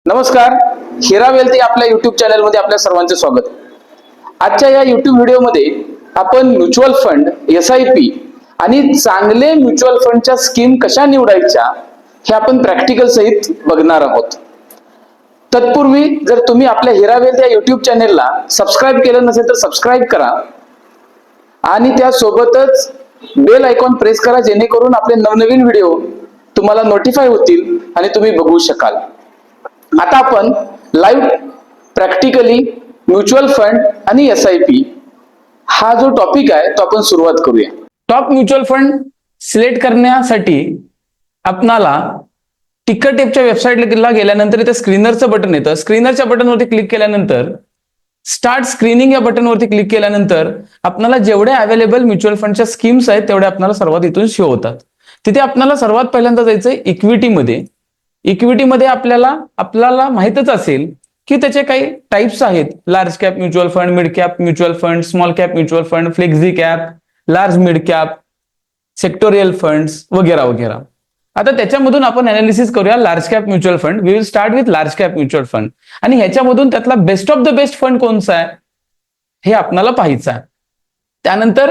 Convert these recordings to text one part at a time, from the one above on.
नमस्कार, हिरा वेल्थ या आपल्या युट्यूब चॅनलमध्ये आपल्या सर्वांचे स्वागत. आजच्या या युट्यूब व्हिडिओमध्ये आपण म्युच्युअल फंड, SIP आणि चांगले म्युच्युअल फंडच्या स्कीम कशा निवडायच्या हे आपण प्रॅक्टिकल सहित बघणार आहोत. तत्पूर्वी जर तुम्ही आपल्या हिरा वेल्थ या युट्यूब चॅनलला सबस्क्राईब केलं नसेल तर सबस्क्राईब करा आणि त्यासोबतच बेल आयकॉन प्रेस करा, जेणेकरून आपले नवनवीन व्हिडिओ तुम्हाला नोटिफाय होतील आणि तुम्ही बघू शकाल. आता आपण लाईव्ह प्रॅक्टिकली म्युच्युअल फंड आणि SIP हा जो टॉपिक आहे तो आपण सुरुवात करूया. टॉप म्युच्युअल फंड सिलेक्ट करण्यासाठी आपणाला टिकर टेपच्या वेबसाईटला गेल्यानंतर इथे स्क्रीनरचं बटन येतं. स्क्रीनरच्या बटनवरती क्लिक केल्यानंतर स्टार्ट स्क्रीनिंग या बटनवरती क्लिक केल्यानंतर आपल्याला जेवढे अवेलेबल म्युच्युअल फंडच्या स्कीम्स आहेत तेवढे आपल्याला सर्वात इथून शो होतात. तिथे आपल्याला सर्वात पहिल्यांदा जायचंय इक्विटीमध्ये. इक्विटीमध्ये आपल्याला माहितच असेल की त्याचे काही टाइप्स आहेत: large cap mutual fund, mid cap mutual fund, small cap mutual fund, flexi cap, large mid cap, sectorial funds वगैरे वगैरे. आता त्याच्यामधून आपण अनालिसिस करूया large cap mutual fund. We will start with large cap mutual fund आणि ह्याच्यामधून त्यातला best of the best fund कोणता आहे हे आपल्याला पाहायचं आहे. त्यानंतर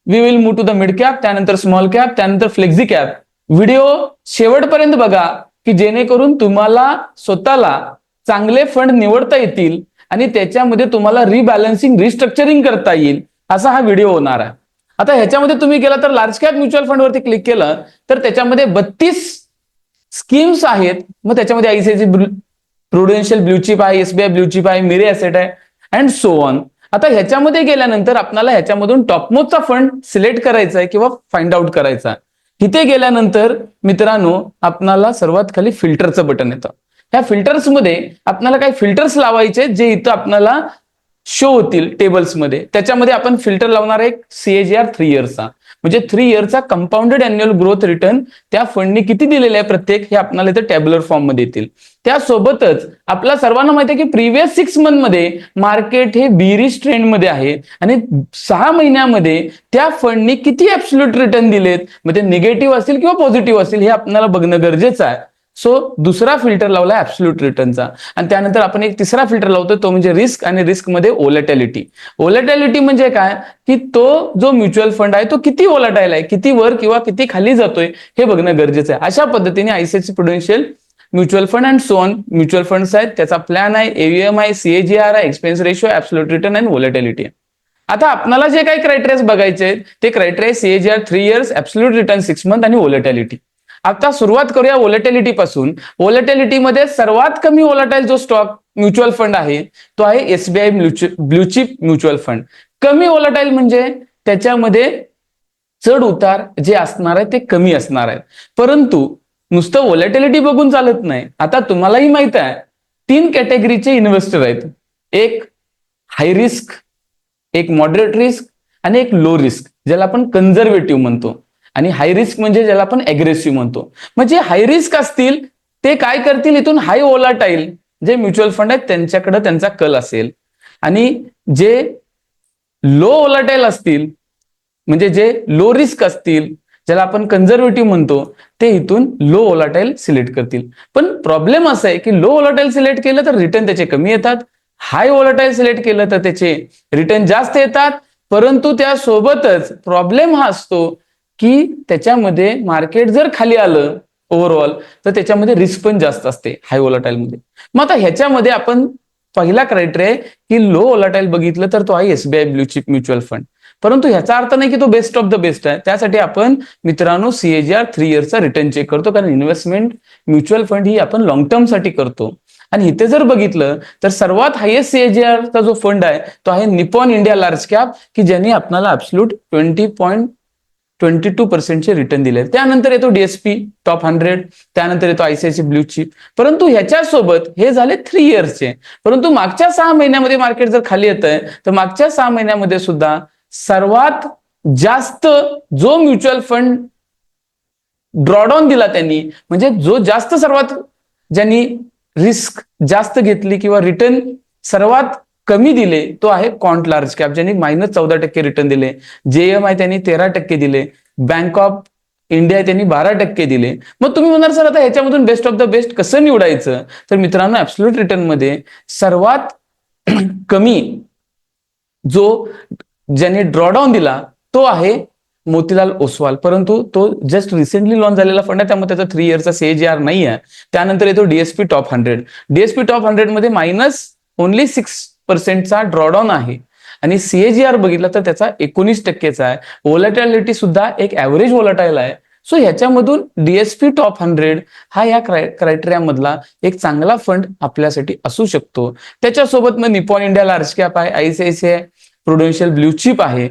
we will move to the mid cap, त्यानंतर स्मॉल कॅप, त्यानंतर फ्लेक्झी कॅप. व्हिडिओ शेवटपर्यंत बघा की जेणेकरून तुम्हाला स्वतःला चांगले फंड निवडता येतील आणि त्याच्यामध्ये तुम्हाला रिबॅलन्सिंग, रिस्ट्रक्चरिंग करता येईल असा हा व्हिडिओ होणार आहे. आता ह्याच्यामध्ये तुम्ही गेला तर लार्ज कॅप म्युच्युअल फंड वरती क्लिक केलं तर त्याच्यामध्ये 32 स्कीम्स आहेत. मग त्याच्यामध्ये ICICI प्रुडेन्शियल ब्ल्यू चिप आहे, SBI ब्ल्यू चिप आहे, मिरे ॲसेट आहे अँड सो ऑन. आता ह्याच्यामध्ये गेल्यानंतर आपल्याला ह्याच्यामधून टॉपमोस्टचा फंड सिलेक्ट करायचा आहे किंवा फाइंड आउट करायचा आहे. तिथे गेल्यानंतर मित्रांनो आपल्याला सर्वात खाली फिल्टरचं बटन येतं. ह्या फिल्टर्समध्ये आपल्याला काही फिल्टर्स लावायचे जे इथं आपल्याला शो होतील टेबल्समध्ये. त्याच्यामध्ये आपण फिल्टर लावणार आहे CAGR 3 इयर्सचा, म्हणजे 3 इयरचा कंपाऊंडेड अॅन्युअल ग्रोथ रिटर्न त्या फंडने किती दिलेले आहे प्रत्येक, हे आपल्याला इथे टॅब्युलर फॉर्म मध्ये येतील. त्यासोबतच आपल्या सर्वांना माहिती आहे की प्रिव्हियस 6 मंथ मध्ये मार्केट हे बिरिश ट्रेंड मध्ये आहे आणि 6 महिन्यामध्ये त्या फंडने किती ऍब्सोल्यूट रिटर्न दिलेत, म्हणजे निगेटिव्ह असतील किंवा पॉझिटिव्ह असतील हे आपल्याला बघणं गरजेचं आहे. सो दुसरा फिल्टर लावला ऍब्सोल्यूट रिटर्नचा आणि त्यानंतर आपण एक तिसरा फिल्टर लावतो तो म्हणजे रिस्क, आणि रिस्क मध्ये व्होलॅटिलिटी. व्होलॅटिलिटी म्हणजे काय की तो जो म्युच्युअल फंड आहे तो किती व्होलॅटाईल आहे, किती वर किंवा किती खाली जातोय हे बघणं गरजेचं आहे. अशा पद्धतीने ICICI Prudential mutual fund and so on mutual funds आहेत, त्याचा प्लॅन आहे, AUM आहे, CAGR आहे, expense ratio, absolute return and volatility. आता आपल्याला जे काही क्रायटेरिया बघायचे ते criteria CAGR 3 years, absolute return 6 month आणि व्होलॅटिलिटी. आता सुरुवात करूया व्होलॅटिलिटी पासून. व्होलॅटिलिटी मध्ये सर्वात कमी व्होलॅटाईल जो स्टॉक म्युच्युअल फंड आहे तो आहे SBI blue chip mutual fund. कमी व्होलॅटाईल म्हणजे त्याच्यामध्ये चढ उतार जे असणार आहे ते कमी असणार आहे. परंतु नुसतं व्होलॅटिलिटी बघून चालत नाही. आता तुम्हालाही माहित आहे 3 कॅटेगरीचे इन्व्हेस्टर आहेत: एक हाय रिस्क, एक मॉडरेट रिस्क आणि एक लो रिस्क, ज्याला आपण कन्झर्वेटिव्ह म्हणतो, आणि हाय रिस्क म्हणजे ज्याला आपण अग्रेसिव्ह म्हणतो. म्हणजे हाय रिस्क असतील ते काय करतील, इथून हाय व्होलॅटाईल जे म्युच्युअल फंड आहेत त्यांच्याकडे त्यांचा कल असेल, आणि जे लो व्होलॅटाईल असतील म्हणजे जे लो रिस्क असतील ज्याला आपण कन्झर्वेटिव्ह म्हणतो ते इथून लो व्होलॅटाईल सिलेक्ट करतील. पण प्रॉब्लेम असा आहे की लो व्होलॅटाईल सिलेक्ट केलं तर रिटर्न त्याचे कमी येतात, हाय व्होलॅटाईल सिलेक्ट केलं तर त्याचे रिटर्न जास्त येतात. परंतु त्यासोबतच प्रॉब्लेम हा असतो की त्याच्यामध्ये मार्केट जर खाली आलं ओव्हरऑल तर त्याच्यामध्ये रिस्क पण जास्त असते हाय व्होलॅटाईल मध्ये. मग आता ह्याच्यामध्ये आपण पहिला क्रायटेरिया की लो व्होलॅटाईल बघितलं तर तो आहे SBI blue chip mutual fund. परंतु ह्याचा अर्थ नाही की तो बेस्ट ऑफ द बेस्ट आहे. त्यासाठी आपण मित्रांनो CAGR 3 इयर्सचा रिटर्न चेक करतो, कारण इन्व्हेस्टमेंट म्युच्युअल फंड ही आपण लॉंग टर्म साठी करतो. आणि इथे जर बघितलं तर सर्वात हायेस्ट CAGR चा जो फंड आहे तो आहे निपॉन इंडिया लार्ज कॅप, की ज्यांनी आपल्याला ऍब्सोल्यूट 20.22% रिटर्न दिले. त्यानंतर येतो DSP टॉप 100, त्यानंतर येतो ICICI ब्ल्यू चिप. परंतु ह्याच्यासोबत हे झाले 3 इयर्सचे. परंतु मागच्या 6 महिन्यामध्ये मार्केट जर खाली येत आहे तर मागच्या 6 महिन्यामध्ये सुद्धा सर्वात जास्त जो म्युच्युअल फंड ड्रॉडाऊन दिला त्यांनी, म्हणजे जो जास्त सर्वात ज्यांनी रिस्क जास्त घेतली किंवा रिटर्न सर्वात कमी दिले तो आहे क्वांट लार्ज कॅप, ज्यांनी -14% रिटर्न दिले. JMI त्यांनी 13% दिले. बँक ऑफ इंडिया त्यांनी 12% दिले. मग तुम्ही म्हणाल सर आता ह्याच्यामधून बेस्ट ऑफ द बेस्ट कसं निवडायचं? तर मित्रांनो, ऍब्सोल्यूट रिटर्न मध्ये सर्वात कमी जो ज्याने ड्रॉडाऊन दिला तो आहे मोतीलाल ओसवाल, परंतु तो जस्ट रिसेंटली लॉन्च झालेला फंड आहे, त्यामुळे त्याचा 3 इयरचा CAGR नाही आहे. त्यानंतर येतो डीएसपी टॉप 100. डीएसपी टॉप 100 मध्ये मायनस ओनली 6%चा ड्रॉडाऊन आहे आणि CAGR बघितला तर त्याचा 19%चा आहे. व्होलॅटिलिटी सुद्धा एक ऍव्हरेज व्होलॅटाईल आहे. सो ह्याच्यामधून डीएसपी टॉप 100 हा या क्रायटेरिया मधला एक चांगला फंड आपल्यासाठी असू शकतो. त्याच्यासोबत मग निपॉन इंडिया लार्ज कॅप आहे, ICICI प्रुडेन्शियल ब्ल्यू चिप आहे,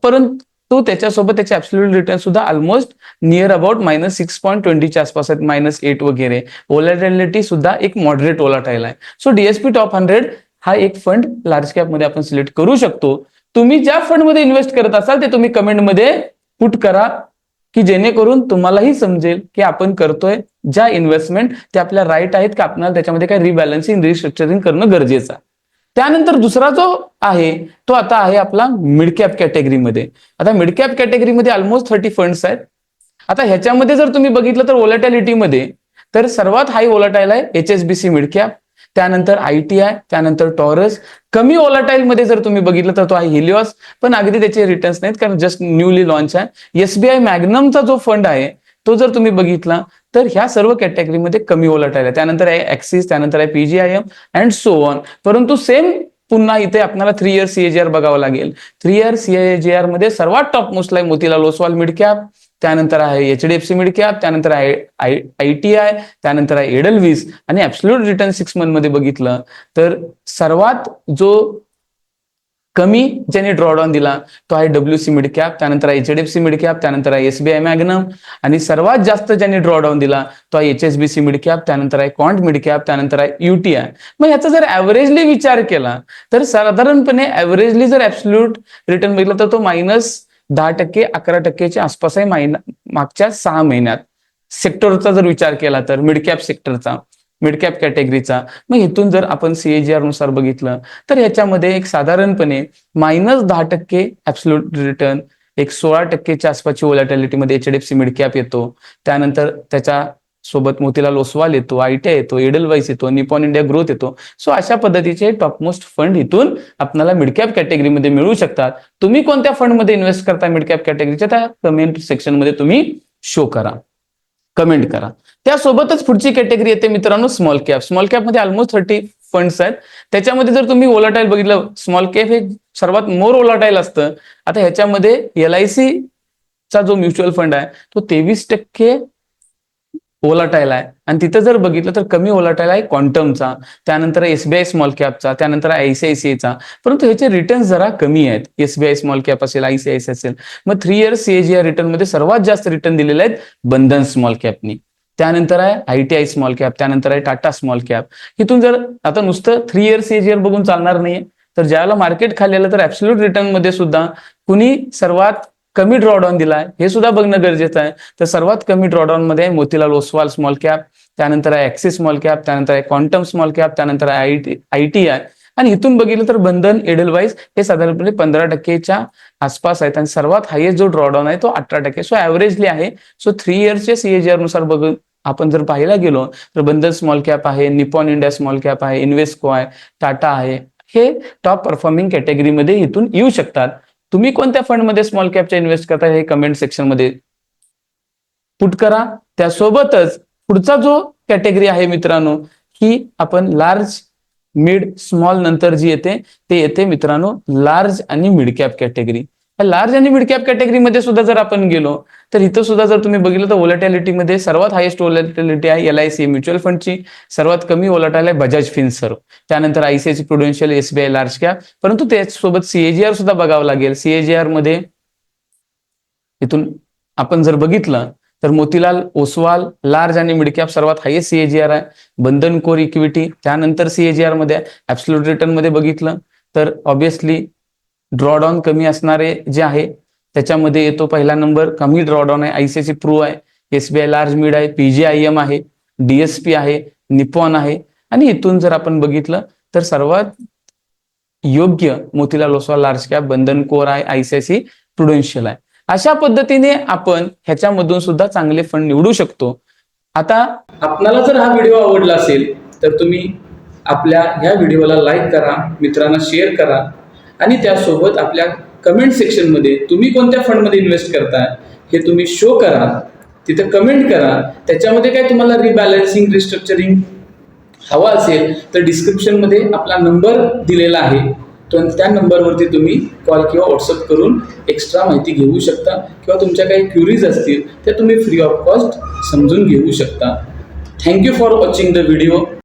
परंतु त्याच्यासोबत त्याचे ऍब्सोल्यूट रिटर्न सुद्धा ऑलमोस्ट नियर अबाउट -6.20च्या आसपास आहेत, -8 वगैरे. व्होलॅटिलिटी सुद्धा एक मॉडरेट व्होलॅटाईल आहे. सो डीएसपी टॉप 100 हा एक फंड लार्ज कॅप मध्ये आपण सिलेक्ट करू शकतो. तुम्ही ज्या फंड मध्ये इन्व्हेस्ट करत असाल ते तुम्ही कमेंटमध्ये पुट करा, की जेणेकरून तुम्हालाही समजेल की आपण करतोय ज्या इन्व्हेस्टमेंट ते आपल्या राईट आहेत का, आपल्याला त्याच्यामध्ये काय रिबॅलन्सिंग रिस्ट्रक्चरिंग करणं गरजेचं आहे. त्यानंतर दुसरा जो आहे तो आता आहे आपला मिड कॅप कॅटेगरीमध्ये. आता मिड कॅप कॅटेगरीमध्ये ऑलमोस्ट 30 फंड्स आहेत. आता ह्याच्यामध्ये जर तुम्ही बघितलं तर व्होलॅटिलिटीमध्ये तर सर्वात हाय व्होलॅटाईल आहे HSBC मिड कॅप, त्यानंतर ITI, त्यानंतर टॉरस. कमी व्होलॅटाईल मध्ये जर तुम्ही बघितलं तर तो आहे हिलिओस, पण अगदी त्याचे रिटर्न्स नाहीत कारण जस्ट न्यूली लॉन्च आहे. SBI मॅग्नमचा जो फंड आहे तो जर तुम्ही बघितला तर ह्या सर्व कॅटेगरीमध्ये कमी व्होलॅटाईल आहे. त्यानंतर आहे ॲक्सिस, त्यानंतर आहे PGIM अँड सो ऑन. परंतु सेम पुन्हा इथे आपल्याला 3 इयर CAGR बघावं लागेल. 3 इयर CAGR मध्ये सर्वात टॉप मोस्ट आहे मोतीलाल ओसवाल मिड कॅप, त्यानंतर आहे HDFC मिड कॅप, त्यानंतर आहे ITI, त्यानंतर आहे एडलविस. आणि ऍब्सोल्यूट रिटर्न 6 मंथ मध्ये बघितलं तर सर्वात जो कमी ज्याने ड्रॉडाऊन दिला तो आहे WC मिड कॅप, त्यानंतर आहे HDFC मिड कॅप, त्यानंतर आहे SBI मॅग्नम. आणि सर्वात जास्त ज्याने ड्रॉडाऊन दिला तो आहे HSBC मिड कॅप, त्यानंतर आहे क्वांट मिड कॅप, त्यानंतर आहे UTI. मग ह्याचा जर ऍव्हरेजली विचार केला तर साधारणपणे ऍव्हरेजली जर ऍब्सोल्यूट रिटर्न बघितला तर तो -10%, 11%च्या आसपास आहे मागच्या 6 महिन्यात. सेक्टरचा जर विचार केला तर मिड कॅप सेक्टरचा, मिड कॅप कॅटेगरीचा. मग इथून जर आपण CAGR नुसार बघितलं तर ह्याच्यामध्ये एक साधारणपणे -10% ऍब्सोल्यूट रिटर्न, एक 16%च्या आसपासची व्होलॅटिलिटीमध्ये HDFC मिड कॅप येतो. त्यानंतर त्याच्या सोबत मोतीलाल ओसवाल येतो, ITI येतो, एडलवाईस येतो, निपॉन इंडिया ग्रोथ येतो. सो अशा पद्धतीचे टॉपमोस्ट फंड इथून आपल्याला मिड कॅप कॅटेगरीमध्ये मिळू शकतात. तुम्ही कोणत्या फंडमध्ये इन्व्हेस्ट करता मिड कॅप कॅटेगरीच्या त्या कमेंट सेक्शनमध्ये तुम्ही शो करा, कमेंट करा. त्यासोबतच पुढची कॅटेगरी येते मित्रांनो स्मॉल कॅप. स्मॉल कॅप मध्ये ऑलमोस्ट 30 फंड्स आहेत. त्याच्यामध्ये जर तुम्ही व्होलॅटाईल बघितलं, स्मॉल कॅप हे सर्वात मोर व्होलॅटाईल असतं. आता ह्याच्यामध्ये LIC चा जो म्युच्युअल फंड आहे तो 23% व्होलॅटाईल आहे. आणि तिथं जर बघितलं तर कमी व्होलॅटाईल आहे क्वांटमचा, त्यानंतर SBI स्मॉल कॅपचा, त्यानंतर ICICIचा. परंतु ह्याचे रिटर्न जरा कमी आहेत. SBI स्मॉल कॅप असेल, ICICI असेल. मग 3 इयर CAGR रिटर्न मध्ये सर्वात जास्त रिटर्न दिलेले आहेत बंधन स्मॉल कॅपनी. त्यानंतर आहे ITI स्मॉल कॅप, त्यानंतर आहे टाटा स्मॉल कॅप. इथून जर आता नुसतं 3 इयर CAGR बघून चालणार नाहीये, तर ज्याला मार्केट खाली आलं तर ऍब्सोल्यूट रिटर्न मध्ये सुद्धा कुणी सर्वात कमी ड्रॉडाऊन दिलाय हे सुद्धा बघणं गरजेचं आहे. तर सर्वात कमी ड्रॉडाऊन मध्ये आहे मोतीलाल ओसवाल स्मॉल कॅप, त्यानंतर आहे ॲक्सिस स्मॉल कॅप, त्यानंतर आहे क्वांटम स्मॉल कॅप, त्यानंतर आहे ITI. आणि इथून बघितलं तर बंधन, एडलवाईस हे साधारणपणे 15%च्या आसपास आहेत. आणि सर्वात हायेस्ट जो ड्रॉडाऊन आहे तो 18%. सो ऍव्हरेजली आहे. सो 3 इयर्सच्या CAGR नुसार बघून आपण जर पाहायला गेलो तर बंधन स्मॉल कॅप आहे, निपॉन इंडिया स्मॉल कॅप आहे, इन्व्हेस्को आहे, टाटा आहे, हे टॉप परफॉर्मिंग कॅटेगरीमध्ये इथून येऊ शकतात. तुम्ही कोणत्या फंडमध्ये स्मॉल कॅपच्या इन्व्हेस्ट करता हे कमेंट सेक्शन मध्ये पुट करा. त्यासोबतच पुढचा जो कॅटेगरी आहे मित्रांनो ही आपण लार्ज, मिड, स्मॉल नंतर जी येते ते येते मित्रांनो लार्ज आणि मिड कॅप कॅटेगरी. लार्ज आणि मिड कॅप कॅटेगरीमध्ये सुद्धा जर आपण गेलो तर इथं सुद्धा जर तुम्ही बघितलं तर व्होलॅटिलिटीमध्ये सर्वात हायेस्ट व्होलॅटिलिटी आहे LIC म्युच्युअल फंडची, सर्वात कमी व्होलॅटाईल आहे बजाज फिनसर्व, त्यानंतर ICICI Prudential, SBI large cap. परंतु त्याचसोबत CAGR सुद्धा बघावं लागेल. CAGR मध्ये इथून आपण जर बघितलं तर मोतीलाल ओसवाल लार्ज आणि मिड कॅप सर्वात हायेस्ट CAGR आहे. बंधन कोर इक्विटी त्यानंतर CAGR मध्ये, ऍब्सोल्यूट रिटर्न मध्ये बघितलं तर ऑब्विसली ड्रॉडाऊन कमी असणारे जे आहे त्याच्यामध्ये येतो पहिला नंबर. कमी ड्रॉडाऊन आहे ICICI प्रो आहे, SBI लार्ज मिड आहे, PGIM आहे, DSP आहे, निपॉन आहे. आणि इथून जर आपण बघितलं तर सर्वात योग्य मोतीलाल ओसवाल लार्ज कॅप, बंधन कोर आहे, ICICI प्रुडेन्शियल आहे. अशा पद्धतीने आपण ह्याच्यामधून सुद्धा चांगले फंड निवडू शकतो. आता आपणाला जर हा व्हिडिओ आवडला असेल तर तुम्ही आपल्या ह्या व्हिडिओला लाईक करा, मित्रांना शेअर करा आणि त्यासोबत आपल्या कमेंट सेक्शनमध्ये तुम्ही कोणत्या फंडमध्ये इन्व्हेस्ट करताय हे तुम्ही शो करा, तिथे कमेंट करा. त्याच्यामध्ये काय तुम्हाला रिबॅलन्सिंग, रिस्ट्रक्चरिंग हवा असेल तर डिस्क्रिप्शनमध्ये आपला नंबर दिलेला आहे, त्या नंबरवरती तुम्ही कॉल किंवा व्हॉट्सअप करून एक्स्ट्रा माहिती घेऊ शकता किंवा तुमच्या काही क्युरीज असतील त्या तुम्ही फ्री ऑफ कॉस्ट समजून घेऊ शकता. Thank you for watching the video.